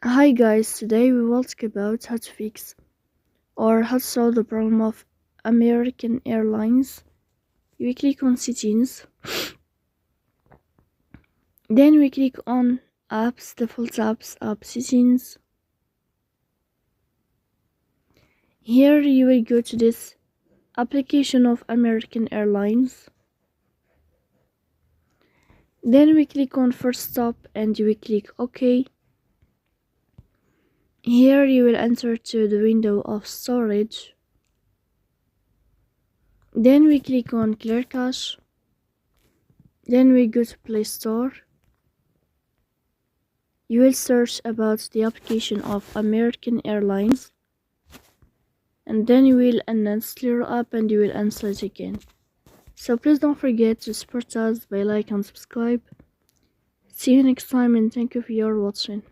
Hi guys, today we will talk about how to fix or how to solve the problem of American Airlines. We click on settings, then we click on apps, default apps, app settings. Here you will go to this application of American Airlines. Then we click on first stop and we click OK. Here you will enter to the window of storage. Then we click on clear cache. Then we go to Play Store. You will search about the application of American Airlines, and then you will uninstall your app and you will install it again. So please don't forget to support us by like and subscribe. See you next time and thank you for your watching.